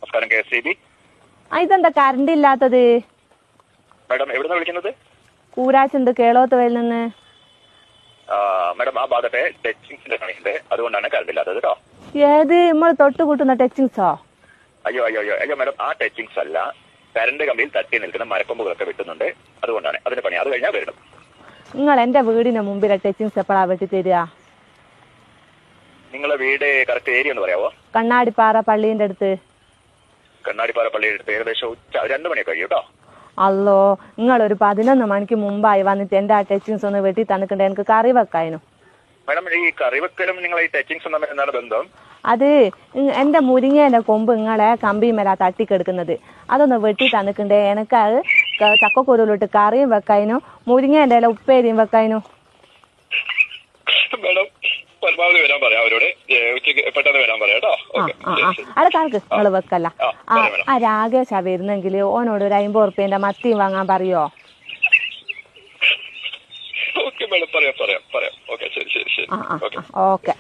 നമസ്കാരം KSCB. ഇതെന്താ current ഇല്ലാത്തത്? മാഡം എവിടുന്നാ വിളിക്കുന്നത്? കൂരാച്ചുണ്ട് കേളോത്തുവയിൽ നിന്ന്. മാഡം ആ ഭാഗത്തെ ടച്ചിങ്സിന്റെ പണിയുണ്ട്, അതുകൊണ്ടാണ് കറണ്ട് ഇല്ലാത്തത് കേട്ടോ. ഏത് നമ്മൾ തൊട്ട് കൂട്ടുന്ന ടച്ചിങ്സോ? അയ്യോ മാഡം, ആ ടച്ചിങ്സ് അല്ല, കറണ്ട് കമ്പിയിൽ തട്ടി നിൽക്കുന്ന മരക്കൊമ്പുകളൊക്കെ വെട്ടുന്നുണ്ട്, അതുകൊണ്ടാണ് അതിന്റെ പണി. അത് കഴിഞ്ഞാൽ വരണം. നിങ്ങൾ എന്റെ വീടിന് മുമ്പിലെ ടച്ചിങ്സ് എപ്പോഴാ വെട്ടി തരിക? നിങ്ങളെ വീട് കറക്റ്റ് ഏരിയ ഒന്ന് പറയാവോ? കണ്ണാടിപ്പാറ പള്ളീന്റെ അടുത്ത്. കണ്ണാടിപ്പാറ പള്ളിയുടെ അടുത്ത് ഏകദേശം 2 മണിയൊക്കെ കഴിയും കേട്ടോ. അല്ലോ, നിങ്ങളൊരു 11 മണിക്ക് മുമ്പായി വന്നിട്ട് എന്റെ ആ ടച്ചിങ്സ് ഒന്ന് വെട്ടി തന്നിട്ടുണ്ട്, എനിക്ക് കറി വെക്കായിരുന്നു. മാഡം ഈ കറിവെക്കലും നിങ്ങൾ ഈ ടച്ചിങ്സും തമ്മിൽ എന്താണ് ബന്ധം? അത് എന്റെ മുരിങ്ങേന്റെ കൊമ്പ് നിങ്ങളെ കമ്പിമേലാ തട്ടിക്കെടുക്കുന്നത്, അതൊന്ന് വെട്ടി തന്നിട്ടുണ്ടേ. എനിക്ക് അത് ചക്കക്കുരുവിലിട്ട് കറിയും വെക്കായിരുന്നു, മുരിങ്ങേന്റെ ഇല ഉപ്പേരിയും വെക്കായിരുന്നു. മാഡം പരമാവധി വരാൻ പറയാം അവരോട്, ഉച്ചയ്ക്ക് പെട്ടെന്ന് വരാൻ പറയാം കേട്ടോ. അത് കണക്ക് നിങ്ങൾ വെക്കല്ല. ആ രാകേഷാ വരുന്നെങ്കിൽ ഓനോട് ഒരു 50 ഉറുപ്പ്യന്റെ മത്തിയും വാങ്ങാൻ പറയോ? ഓക്കെ മാഡം, പറയാം. ഓക്കെ, ശരി. ഓക്കെ.